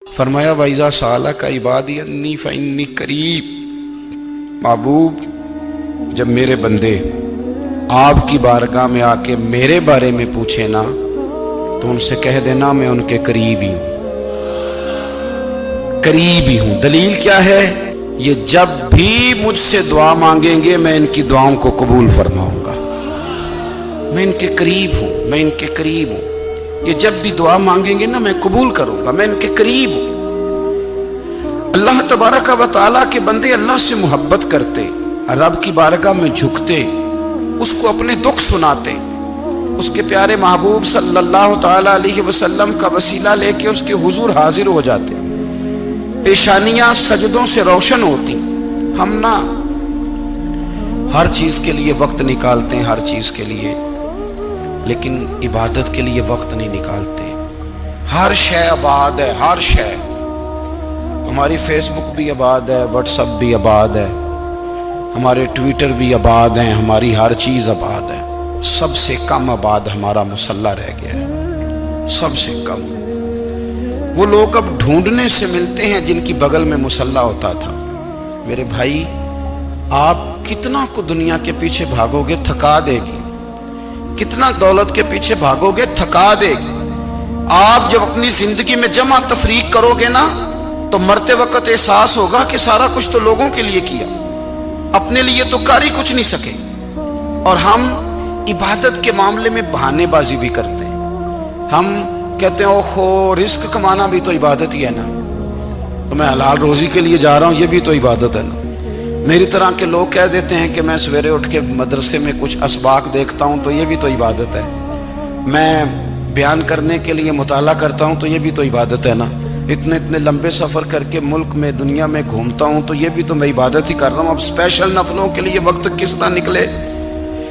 فرمایا وَإِذَا سَأَلَكَ عِبَادِي أَنِّي فَإِنِّي قَرِيب، محبوب جب میرے بندے آپ کی بارگاہ میں آ کے میرے بارے میں پوچھے نا تو ان سے کہہ دینا میں ان کے قریب ہی ہوں، قریب ہی ہوں۔ دلیل کیا ہے؟ یہ جب بھی مجھ سے دعا مانگیں گے میں ان کی دعاؤں کو قبول فرماؤں گا، میں ان کے قریب ہوں، میں ان کے قریب ہوں۔ یہ جب بھی دعا مانگیں گے نا میں قبول کروں گا، میں ان کے قریب ہوں۔ اللہ تبارک و تعالیٰ کے بندے اللہ سے محبت کرتے، رب کی بارگاہ میں جھکتے، اس کو اپنے دکھ سناتے، اس کے پیارے محبوب صلی اللہ تعالیٰ علیہ وسلم کا وسیلہ لے کے اس کے حضور حاضر ہو جاتے، پیشانیاں سجدوں سے روشن ہوتی۔ ہم نا ہر چیز کے لیے وقت نکالتے ہیں، ہر چیز کے لیے، لیکن عبادت کے لیے وقت نہیں نکالتے۔ ہر شے آباد ہے، ہر شے، ہماری فیس بک بھی آباد ہے، واٹس ایپ بھی آباد ہے، ہمارے ٹویٹر بھی آباد ہیں، ہماری ہر چیز آباد ہے۔ سب سے کم آباد ہمارا مصلی رہ گیا ہے، سب سے کم۔ وہ لوگ اب ڈھونڈنے سے ملتے ہیں جن کی بغل میں مصلی ہوتا تھا۔ میرے بھائی آپ کتنا کو دنیا کے پیچھے بھاگو گے تھکا دے گی، کتنا دولت کے پیچھے بھاگو گے تھکا دے گی۔ آپ جب اپنی زندگی میں جمع تفریق کرو گے نا تو مرتے وقت احساس ہوگا کہ سارا کچھ تو لوگوں کے لیے کیا، اپنے لیے تو کر ہی کچھ نہیں سکے۔ اور ہم عبادت کے معاملے میں بہانے بازی بھی کرتے ہیں۔ ہم کہتے ہیں اوہو رزق کمانا بھی تو عبادت ہی ہے نا، تو میں حلال روزی کے لیے جا رہا ہوں، یہ بھی تو عبادت ہے نا۔ میری طرح کے لوگ کہہ دیتے ہیں کہ میں سویرے اٹھ کے مدرسے میں کچھ اسباق دیکھتا ہوں تو یہ بھی تو عبادت ہے، میں بیان کرنے کے لیے مطالعہ کرتا ہوں تو یہ بھی تو عبادت ہے نا، اتنے لمبے سفر کر کے ملک میں دنیا میں گھومتا ہوں تو یہ بھی تو میں عبادت ہی کر رہا ہوں۔ اب اسپیشل نفلوں کے لیے وقت کس طرح نکلے،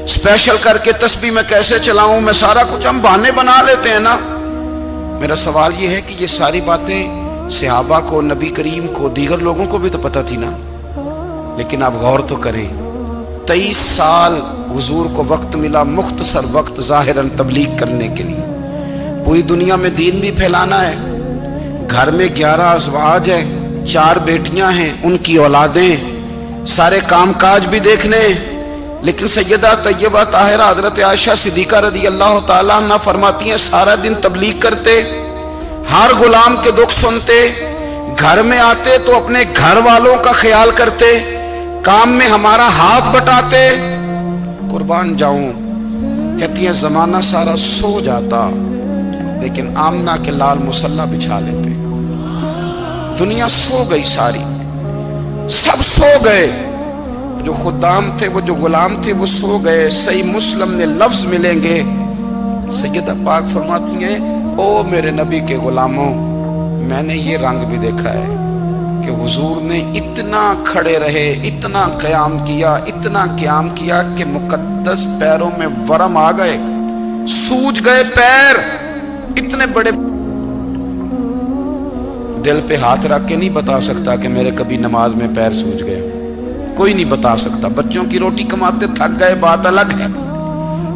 اسپیشل کر کے تسبیح میں کیسے چلاؤں، میں سارا کچھ ہم بہانے بنا لیتے ہیں نا۔ میرا سوال یہ ہے کہ یہ ساری باتیں صحابہ کو، نبی کریم کو، دیگر لوگوں کو بھی تو پتہ تھی نا، لیکن آپ غور تو کریں 23 سال حضور کو وقت ملا، مختصر وقت ظاہراً تبلیغ کرنے کے لیے، پوری دنیا میں دین بھی پھیلانا ہے۔ گھر میں 11 ازواج ہے، 4 بیٹیاں ہیں، ان کی اولادیں، سارے کام کاج بھی دیکھنے، لیکن سیدہ طیبہ طاہرہ حضرت عائشہ صدیقہ رضی اللہ تعالیٰ عنہ فرماتی ہیں سارا دن تبلیغ کرتے، ہر غلام کے دکھ سنتے، گھر میں آتے تو اپنے گھر والوں کا خیال کرتے، کام میں ہمارا ہاتھ بٹاتے۔ قربان جاؤں، کہتی ہیں زمانہ سارا سو جاتا لیکن آمنہ کے لال مصلی بچھا لیتے۔ دنیا سو گئی، ساری سب سو گئے، جو خدام تھے، وہ جو غلام تھے وہ سو گئے۔ صحیح مسلم میں لفظ ملیں گے، سیدہ پاک فرماتی ہیں او میرے نبی کے غلاموں، میں نے یہ رنگ بھی دیکھا ہے کہ حضور نے اتنا کھڑے رہے، اتنا قیام کیا، اتنا قیام کیا کہ مقدس پیروں میں ورم آ گئے، سوج گئے پیر، اتنے بڑے۔ دل پہ ہاتھ رکھ کے نہیں بتا سکتا کہ میرے کبھی نماز میں پیر سوج گئے، کوئی نہیں بتا سکتا۔ بچوں کی روٹی کماتے تھک گئے بات الگ ہے،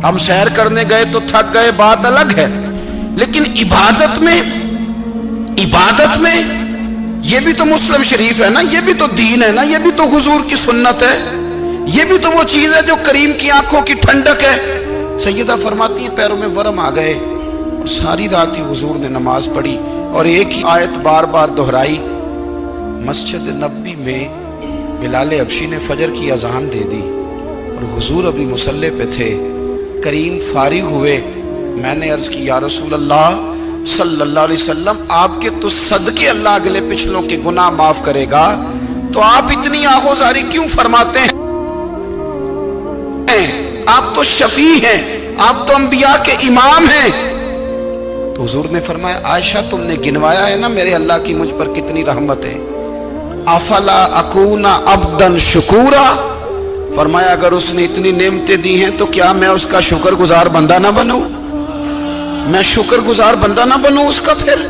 ہم سیر کرنے گئے تو تھک گئے بات الگ ہے، لیکن عبادت میں یہ بھی تو مسلم شریف ہے نا، یہ بھی تو دین ہے نا، یہ بھی تو حضور کی سنت ہے، یہ بھی تو وہ چیز ہے جو کریم کی آنکھوں کی ٹھنڈک ہے۔ سیدہ فرماتی ہیں پیروں میں ورم آ گئے، اور ساری رات ہی حضور نے نماز پڑھی اور ایک ہی آیت بار بار دہرائی۔ مسجد نبوی میں بلال حبشی نے فجر کی اذان دے دی اور حضور ابھی مصلی پہ تھے، کریم فارغ ہوئے، میں نے عرض کی یا رسول اللہ صلی اللہ علیہ وسلم آپ کے تو صدقے اللہ اگلے پچھلوں کے گناہ معاف کرے گا، تو آپ اتنی آہوزاری کیوں فرماتے ہیں؟ آپ تو شفیع ہیں، آپ تو انبیاء کے امام ہیں۔ تو حضور نے فرمایا عائشہ تم نے گنوایا ہے نا میرے اللہ کی مجھ پر کتنی رحمت ہے، افلا اکون عبدا شکورا، فرمایا اگر اس نے اتنی نعمتیں دی ہیں تو کیا میں اس کا شکر گزار بندہ نہ بنوں، میں شکر گزار بندہ نہ بنوں اس کا؟ پھر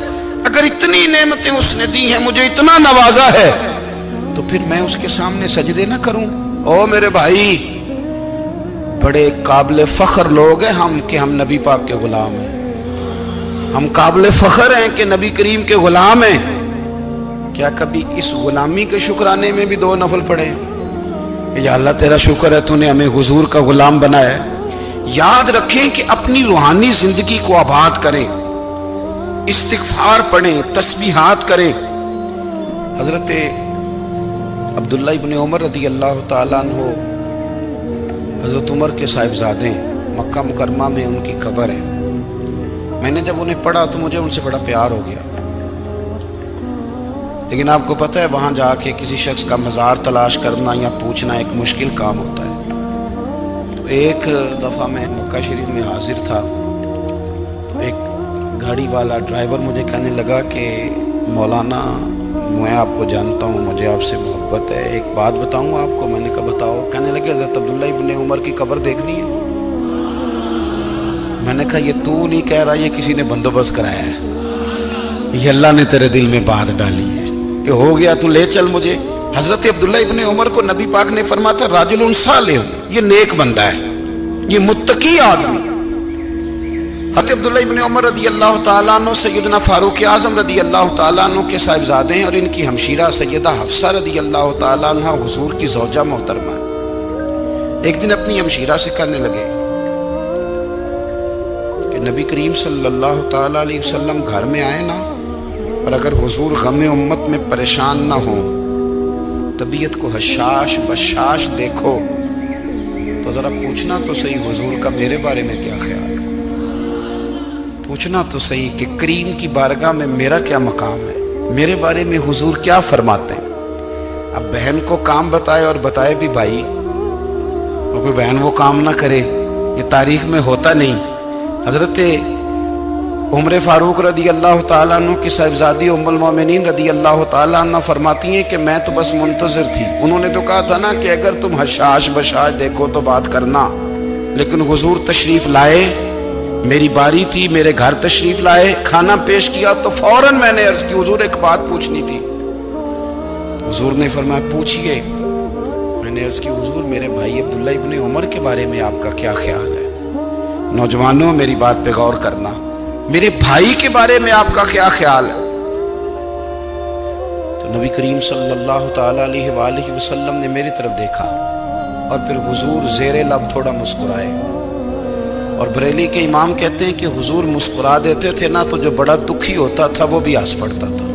اگر اتنی نعمتیں اس نے دی ہیں، مجھے اتنا نوازا ہے، تو پھر میں اس کے سامنے سجدے نہ کروں؟ او میرے بھائی، بڑے قابل فخر لوگ ہیں ہم کہ ہم نبی پاک کے غلام ہیں، ہم قابل فخر ہیں کہ نبی کریم کے غلام ہیں، کیا کبھی اس غلامی کے شکرانے میں بھی 2 نفل پڑھے؟ یا اللہ تیرا شکر ہے تو نے ہمیں حضور کا غلام بنایا ہے۔ یاد رکھیں کہ اپنی روحانی زندگی کو آباد کریں، استغفار پڑھیں، تسبیحات کریں۔ حضرت عبداللہ ابن عمر رضی اللہ تعالیٰ عنہ حضرت عمر کے صاحبزادے ہیں، مکہ مکرمہ میں ان کی قبر ہے۔ میں نے جب انہیں پڑھا تو مجھے ان سے بڑا پیار ہو گیا، لیکن آپ کو پتہ ہے وہاں جا کے کسی شخص کا مزار تلاش کرنا یا پوچھنا ایک مشکل کام ہوتا ہے۔ تو ایک دفعہ میں مکہ شریف میں حاضر تھا، تو ایک گاڑی والا ڈرائیور مجھے کہنے لگا کہ مولانا میں آپ کو جانتا ہوں، مجھے آپ سے محبت ہے، ایک بات بتاؤں آپ کو؟ میں نے کہا بتاؤ۔ کہنے لگے حضرت عبداللہ ابن عمر کی قبر دیکھنی ہے۔ میں نے کہا یہ تو نہیں کہہ رہا، یہ کسی نے بندوبست کرایا ہے، یہ اللہ نے تیرے دل میں بات ڈالی ہے، یہ ہو گیا، تو لے چل مجھے۔ حضرت عبداللہ ابن عمر کو نبی پاک نے فرمایا تھا راجل صالح، یہ نیک بندہ ہے، یہ متقی آدمی۔ حضرت عبداللہ ابن عمر رضی اللہ تعالیٰ عنہ سیدنا فاروق اعظم رضی اللہ تعالیٰ عنہ کے صاحبزادے ہیں، اور ان کی ہمشیرہ سیدہ حفصہ رضی اللہ تعالیٰ عنہ حضور کی زوجہ محترمہ۔ ایک دن اپنی ہمشیرہ سے کہنے لگے کہ نبی کریم صلی اللہ تعالیٰ علیہ وسلم گھر میں آئے نا، اور اگر حضور غم امت میں پریشان نہ ہوں، طبیعت کو حشاش بشاش دیکھو، تو ذرا پوچھنا تو صحیح حضور کا میرے بارے میں کیا خیال ہے، پوچھنا تو صحیح کہ کریم کی بارگاہ میں میرا کیا مقام ہے، میرے بارے میں حضور کیا فرماتے ہیں۔ اب بہن کو کام بتائے، اور بتائے بھی بھائی، اور کوئی بہن وہ کام نہ کرے، یہ تاریخ میں ہوتا نہیں۔ حضرت عمر فاروق رضی اللہ تعالیٰ عنہ کی صاحبزادی ام المومنین رضی اللہ تعالیٰ عنہ فرماتی ہیں کہ میں تو بس منتظر تھی، انہوں نے تو کہا تھا نا کہ اگر تم حشاش بشاش دیکھو تو بات کرنا، لیکن حضور تشریف لائے، میری باری تھی، میرے گھر تشریف لائے، کھانا پیش کیا تو فوراً میں نے عرض کی حضور ایک بات پوچھنی تھی۔ حضور نے فرمایا پوچھئے۔ میں نے عرض کی حضور میرے بھائی عبداللہ ابن عمر کے بارے میں آپ کا کیا خیال ہے؟ نوجوانوں میری بات پہ غور کرنا، میرے بھائی کے بارے میں آپ کا کیا خیال ہے؟ تو نبی کریم صلی اللہ تعالیٰ علیہ وآلہ وسلم نے میری طرف دیکھا، اور پھر حضور زیر لب تھوڑا مسکرائے، اور بریلی کے امام کہتے ہیں کہ حضور مسکرا دیتے تھے نا تو جو بڑا دکھی ہوتا تھا وہ بھی ہنس پڑتا تھا۔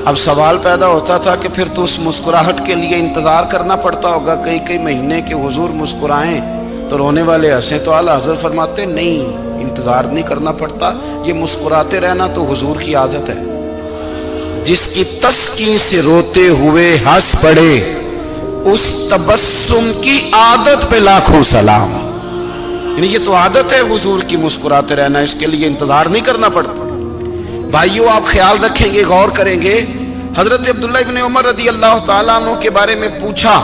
اب سوال پیدا ہوتا تھا کہ پھر تو اس مسکراہٹ کے لیے انتظار کرنا پڑتا ہوگا کئی مہینے کہ حضور مسکرائیں تو رونے والے ہنسیں، تو اعلیٰ حضرت فرماتے نہیں، انتظار نہیں کرنا پڑتا، یہ مسکراتے رہنا تو حضور کی عادت ہے۔ جس کی تسکین سے روتے ہوئے ہنس پڑے، اس تبسم کی عادت پہ لاکھوں سلام۔ یعنی یہ تو عادت ہے حضور کی مسکراتے رہنا، اس کے لیے انتظار نہیں کرنا پڑتا۔ بھائیو آپ خیال رکھیں گے، غور کریں گے، حضرت عبداللہ ابن عمر رضی اللہ تعالیٰ عنہ کے بارے میں پوچھا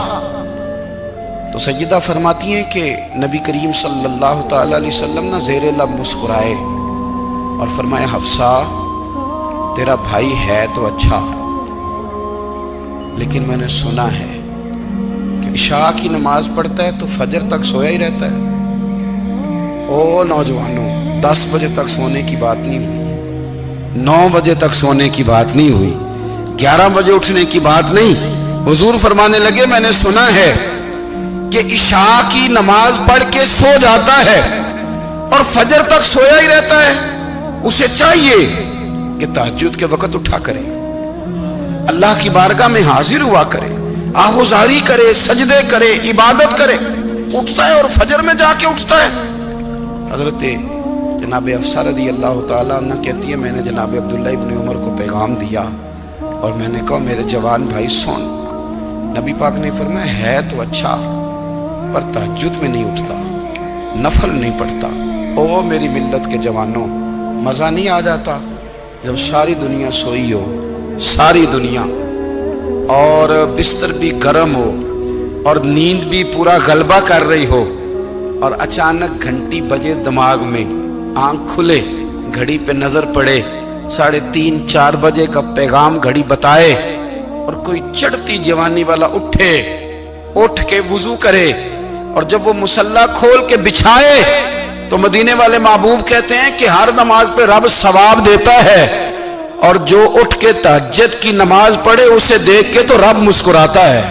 تو سیدہ فرماتی ہیں کہ نبی کریم صلی اللہ تعالیٰ علیہ وسلم نے زیر لب مسکرائے اور فرمایا حفصہ تیرا بھائی ہے تو اچھا، لیکن میں نے سنا ہے کہ عشاء کی نماز پڑھتا ہے تو فجر تک سویا ہی رہتا ہے۔ او نوجوانوں، 10 بجے تک سونے کی بات نہیں ہوئی، 9 بجے تک سونے کی بات نہیں ہوئی، 11 بجے اٹھنے کی بات نہیں۔ حضور فرمانے لگے میں نے سنا ہے کہ عشاء کی نماز پڑھ کے سو جاتا ہے اور فجر تک سویا ہی رہتا ہے، اسے چاہیے کہ تہجد کے وقت اٹھا کرے، اللہ کی بارگاہ میں حاضر ہوا کرے، آہوزاری کرے، سجدے کرے، عبادت کرے، اٹھتا ہے اور فجر میں جا کے اٹھتا ہے۔ حضرت جناب حفصہ رضی اللہ تعالیٰ عنہ کہتی ہے میں نے جناب عبداللہ ابن عمر کو پیغام دیا اور میں نے کہا میرے جوان بھائی سن، نبی پاک نے فرمایا ہے تو اچھا پر تہجد میں نہیں اٹھتا، نفل نہیں پڑھتا۔ او میری ملت کے جوانوں، مزہ نہیں آ جاتا جب ساری دنیا سوئی ہو، ساری دنیا، اور بستر بھی گرم ہو اور نیند بھی پورا غلبہ کر رہی ہو، اور اچانک گھنٹی بجے دماغ میں، آنکھ کھلے، گھڑی پہ نظر پڑے، 3:30 4 بجے کا پیغام گھڑی بتائے، اور کوئی چڑھتی جوانی والا اٹھ کے وضو کرے، اور جب وہ مصلی کھول کے بچھائے تو مدینے والے محبوب کہتے ہیں کہ ہر نماز پہ رب ثواب دیتا ہے، اور جو اٹھ کے تہجد کی نماز پڑھے اسے دیکھ کے تو رب مسکراتا ہے،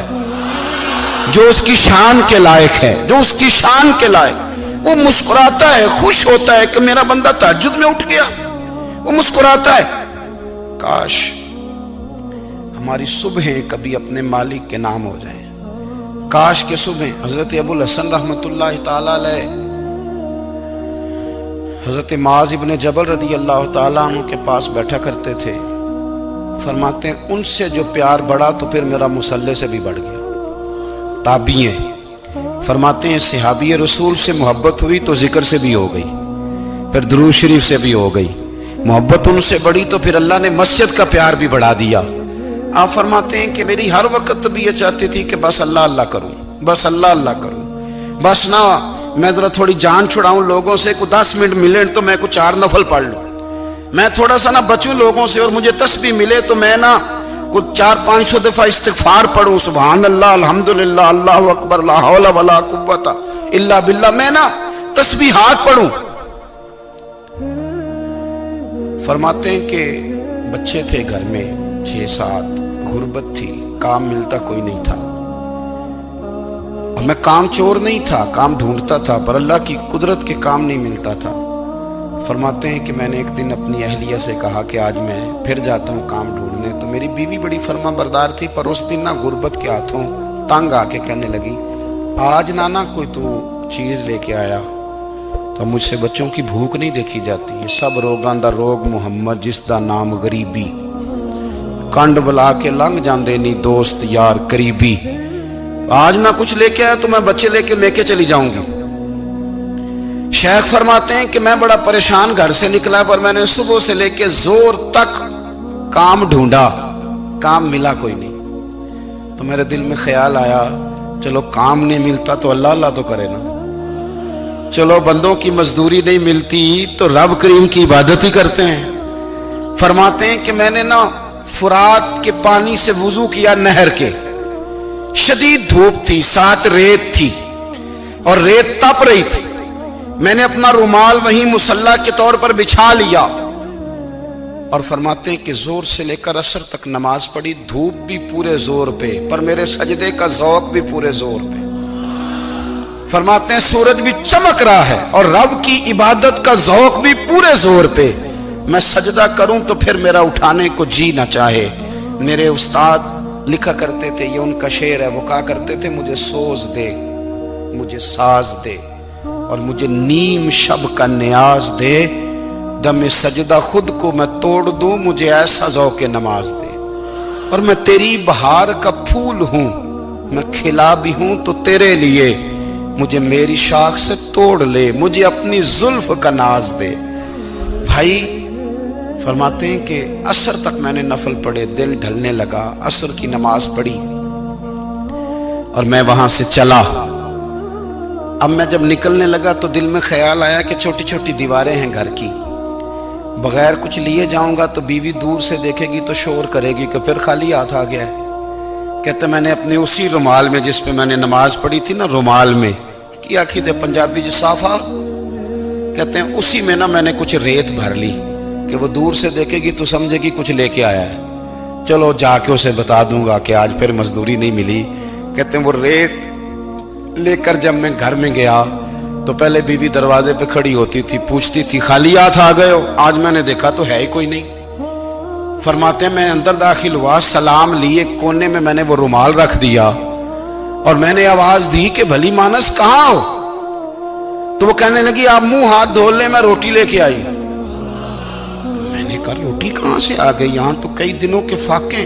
جو اس کی شان کے لائق ہے، جو اس کی شان کے لائق، وہ مسکراتا ہے، خوش ہوتا ہے کہ میرا بندہ تہجد میں اٹھ گیا، وہ مسکراتا ہے۔ کاش ہماری صبحیں کبھی اپنے مالک کے نام ہو جائیں، کاش کے صبح۔ حضرت ابو الحسن رحمت اللہ تعالی علیہ حضرت معاذ ابن جبل رضی اللہ تعالیٰ عنہ کے پاس بیٹھا کرتے تھے، فرماتے ہیں ان سے جو پیار بڑھا تو پھر میرا مصلی سے بھی بڑھ گیا۔ تابعی ہیں، فرماتے ہیں صحابی رسول سے محبت ہوئی تو ذکر سے بھی ہو گئی، پھر درود شریف سے بھی ہو گئی، محبت ان سے بڑھی تو پھر اللہ نے مسجد کا پیار بھی بڑھا دیا۔ آپ فرماتے ہیں کہ میری ہر وقت بھی یہ چاہتی تھی کہ بس اللہ اللہ کروں، بس اللہ اللہ کروں، بس نہ میں ذرا تھوڑی جان چھڑاؤں لوگوں سے، کو 10 منٹ ملے تو میں کو 4 نفل پڑھ لوں، میں تھوڑا سا نہ بچوں لوگوں سے، اور مجھے تسبیح ملے تو میں نہ کچھ 400-500 دفعہ استغفار پڑھوں، سبحان اللہ، الحمدللہ، اللہ اکبر، لا حول ولا قوت الا باللہ، میں نہ تسبیحات پڑھوں۔ فرماتے ہیں کہ بچے تھے گھر میں 6-7، غربت تھی، کام ملتا کوئی نہیں تھا، اور میں کام چور نہیں تھا، کام ڈھونڈتا تھا، پر اللہ کی قدرت کے کام نہیں ملتا تھا۔ فرماتے ہیں کہ میں نے ایک دن اپنی اہلیہ سے کہا کہ آج میں پھر جاتا ہوں کام ڈھونڈنے، تو میری بیوی بڑی فرما بردار تھی، پر اس دن نہ غربت کے ہاتھوں تنگ آ کے کہنے لگی آج نانا کوئی تو چیز لے کے آیا، تو مجھ سے بچوں کی بھوک نہیں دیکھی جاتی، یہ سب روگاں دا روگ محمد جس دا نام غریبی، کنڈ بلا کے لنگ جاندے نہیں دوست یار قریبی، آج نہ کچھ لے کے آیا تو میں بچے لے کے چلی جاؤں گی۔ شیخ فرماتے ہیں کہ میں بڑا پریشان گھر سے نکلا، پر میں نے صبح سے لے کے زور تک کام ڈھونڈا، کام ملا کوئی نہیں، تو میرے دل میں خیال آیا چلو کام نہیں ملتا تو اللہ اللہ تو کرے نا، چلو بندوں کی مزدوری نہیں ملتی تو رب کریم کی عبادت ہی کرتے ہیں۔ فرماتے ہیں کہ میں نے نا فرات کے پانی سے وضو کیا، نہر کے، شدید دھوپ تھی، ساتھ ریت تھی اور ریت تپ رہی تھی، میں نے اپنا رومال وہیں مصلی کے طور پر بچھا لیا، اور فرماتے ہیں کہ زور سے لے کر عصر تک نماز پڑھی، دھوپ بھی پورے زور پہ، پر میرے سجدے کا ذوق بھی پورے زور پہ۔ فرماتے ہیں سورج بھی چمک رہا ہے اور رب کی عبادت کا ذوق بھی پورے زور پہ، میں سجدہ کروں تو پھر میرا اٹھانے کو جی نہ چاہے۔ میرے استاد لکھا کرتے تھے، یہ ان کا شعر ہے، وہ کہا کرتے تھے مجھے سوز دے، مجھے ساز دے، اور مجھے نیم شب کا نیاز دے، دم سجدہ خود کو میں توڑ دوں، مجھے ایسا ذوق نماز دے، اور میں تیری بہار کا پھول ہوں، میں کھلا بھی ہوں تو تیرے لیے، مجھے میری شاخ سے توڑ لے، مجھے اپنی زلف کا ناز دے۔ بھائی فرماتے ہیں کہ عصر تک میں نے نفل پڑھے، دل ڈھلنے لگا، عصر کی نماز پڑھی اور میں وہاں سے چلا۔ اب میں جب نکلنے لگا تو دل میں خیال آیا کہ چھوٹی چھوٹی دیواریں ہیں گھر کی، بغیر کچھ لیے جاؤں گا تو بیوی دور سے دیکھے گی تو شور کرے گی کہ پھر خالی ہاتھ آ گیا ہے۔ کہتے میں نے اپنے اسی رومال میں جس پہ میں نے نماز پڑھی تھی نا، رومال میں کی آخی دے پنجابی جو صافہ کہتے ہیں، اسی میں نا میں نے کچھ ریت بھر لی کہ وہ دور سے دیکھے گی تو سمجھے گی کچھ لے کے آیا ہے، چلو جا کے اسے بتا دوں گا کہ آج پھر مزدوری نہیں ملی۔ کہتے ہیں وہ ریت لے کر جب میں گھر میں گیا تو پہلے بیوی دروازے پہ کھڑی ہوتی تھی، پوچھتی تھی خالی ہاتھ آ گئے ہو؟ آج میں نے دیکھا تو ہے ہی کوئی نہیں۔ فرماتے ہیں میں اندر داخل ہوا، سلام لیے، کونے میں نے وہ رومال رکھ دیا اور میں نے آواز دی کہ بھلی مانس کہاں ہو؟ تو وہ کہنے لگی آپ منہ ہاتھ دھو لیں، میں روٹی لے کے آئی۔ میں نے کہا روٹی کہاں سے آ گئی؟ یہاں تو کئی دنوں کے فاقے،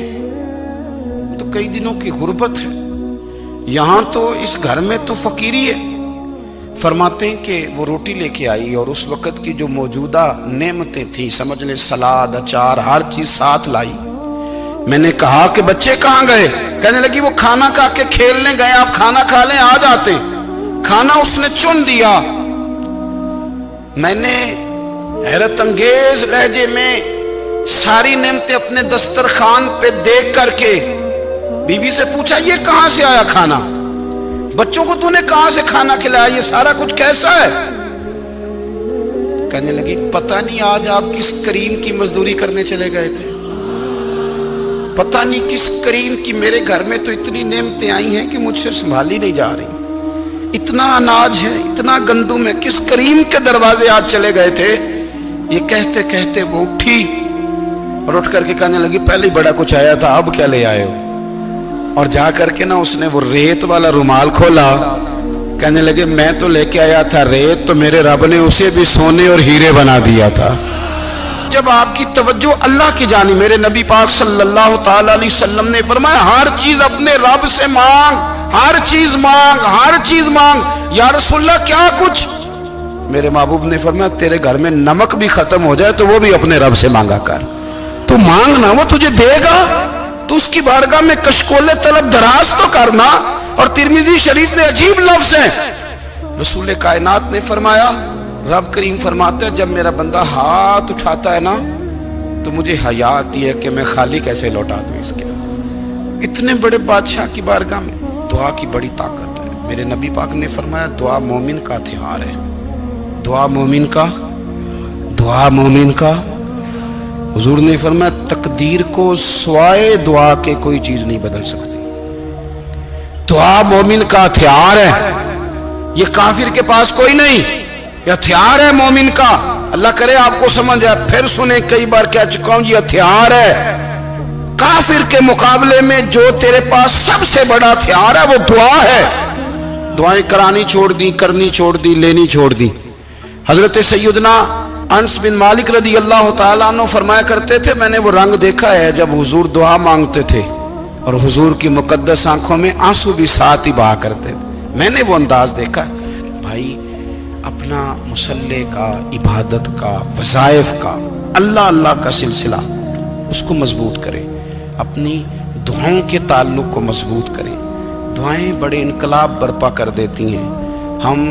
تو کئی دنوں کی غربت ہے، یہاں تو اس گھر میں تو فقیری ہے۔ فرماتے ہیں کہ وہ روٹی لے کے آئی اور اس وقت کی جو موجودہ نعمتیں تھیں، سمجھ لیں سلاد، اچار، ہر چیز ساتھ لائی۔ میں نے کہا کہ بچے کہاں گئے؟ کہنے لگی وہ کھانا کھا کے کھیلنے گئے، آپ کھانا کھا لیں آ جاتے۔ کھانا اس نے چن دیا۔ میں نے حیرت انگیز لہجے میں ساری نعمتیں اپنے دسترخوان پہ دیکھ کر کے بیوی سے پوچھا یہ کہاں سے آیا کھانا؟ بچوں کو تو نے کہاں سے کھانا کھلایا؟ یہ سارا کچھ کیسا ہے؟ کہنے لگی پتہ نہیں آج آپ کس کریم کی مزدوری کرنے چلے گئے تھے۔ پتہ نہیں کس کریم کی میرے گھر میں تو اتنی نعمتیں آئی ہیں کہ مجھ سے سنبھالی نہیں جا رہی، اتنا اناج ہے، اتنا گندم ہے، کس کریم کے دروازے آج چلے گئے تھے؟ یہ کہتے کہتے وہ اٹھی اور اٹھ کر کے کہنے لگی پہلے ہی بڑا کچھ آیا تھا، اب کیا لے آئے ہو؟ اور جا کر کے نا اس نے وہ ریت والا رومال کھولا، کہنے لگے میں تو لے کے آیا تھا ریت، تو میرے رب نے اسے بھی سونے اور ہیرے بنا دیا تھا۔ جب آپ کی توجہ اللہ کی جانب، میرے نبی پاک صلی اللہ تعالی علیہ وسلم نے فرمایا ہر چیز اپنے رب سے مانگ، ہر چیز مانگ، ہر چیز مانگ۔ یا رسول اللہ کیا کچھ؟ میرے محبوب نے فرمایا تیرے گھر میں نمک بھی ختم ہو جائے تو وہ بھی اپنے رب سے مانگا کر، تو مانگنا وہ تجھے دے گا، تو اس کی بارگاہ میں کشکول طلب دراز تو کرنا۔ اور ترمذی شریف میں عجیب لفظ ہیں، رسول کائنات نے فرمایا، رب کریم فرماتا ہے جب میرا بندہ ہاتھ اٹھاتا ہے نا تو مجھے حیا آتی ہے کہ میں خالی کیسے لوٹا دوں اس کے۔ اتنے بڑے بادشاہ کی بارگاہ میں دعا کی بڑی طاقت ہے۔ میرے نبی پاک نے فرمایا دعا مومن کا ہتھیار ہے، دعا مومن کا، دعا مومن کا۔ حضور نے فرمایا تقدیر کو سوائے دعا کے کوئی چیز نہیں بدل سکتی۔ دعا مومن کا ہتھیار ہے، یہ کافر کے پاس کوئی نہیں، یہ ہتھیار ہے مومن کا۔ اللہ کرے آپ کو سمجھ آئے، پھر سنیں، کئی بار کہہ چکا ہوں یہ ہتھیار ہے۔ کافر کے مقابلے میں جو تیرے پاس سب سے بڑا ہتھیار ہے وہ دعا ہے۔ دعائیں کرانی چھوڑ دی، کرنی چھوڑ دی، لینی چھوڑ دی۔ حضرت سیدنا انس بن مالک رضی اللہ تعالیٰ عنہ فرمایا کرتے تھے میں نے وہ رنگ دیکھا ہے جب حضور دعا مانگتے تھے اور حضور کی مقدس آنکھوں میں آنسو بھی ساتھ ہی بہا کرتے تھے، میں نے وہ انداز دیکھا۔ بھائی اپنا مصلی کا، عبادت کا، وظائف کا، اللہ اللہ کا سلسلہ اس کو مضبوط کریں، اپنی دعاؤں کے تعلق کو مضبوط کریں۔ دعائیں بڑے انقلاب برپا کر دیتی ہیں۔ ہم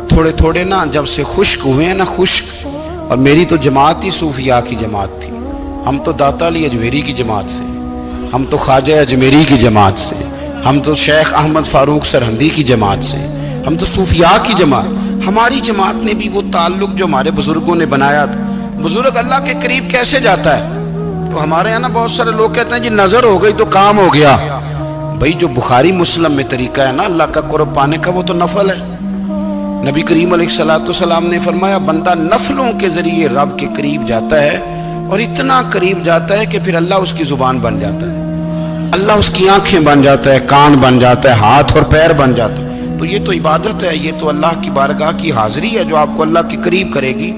تھوڑے تھوڑے نا جب سے خشک ہوئے ہیں نا، خشک، اور میری تو جماعت ہی صوفیاء کی جماعت تھی، ہم تو داتا علی اجمیری کی جماعت سے، ہم تو خواجہ اجمیری کی جماعت سے، ہم تو شیخ احمد فاروق سرہندی کی جماعت سے، ہم تو صوفیاء کی جماعت۔ ہماری جماعت نے بھی وہ تعلق جو ہمارے بزرگوں نے بنایا تھا۔ بزرگ اللہ کے قریب کیسے جاتا ہے؟ تو ہمارے یہاں نا بہت سارے لوگ کہتے ہیں جی نظر ہو گئی تو کام ہو گیا۔ بھائی جو بخاری مسلم میں طریقہ ہے نا اللہ کا قرب پانے کا، وہ تو نفل ہے۔ نبی کریم علیہ السلام نے فرمایا بندہ نفلوں کے ذریعے رب کے قریب جاتا ہے، اور اتنا قریب جاتا ہے کہ پھر اللہ اس کی زبان بن جاتا ہے، اللہ اس کی آنکھیں بن جاتا ہے، کان بن جاتا ہے، ہاتھ اور پیر بن جاتا ہے۔ تو یہ تو عبادت ہے، یہ تو اللہ کی بارگاہ کی حاضری ہے جو آپ کو اللہ کے قریب کرے گی۔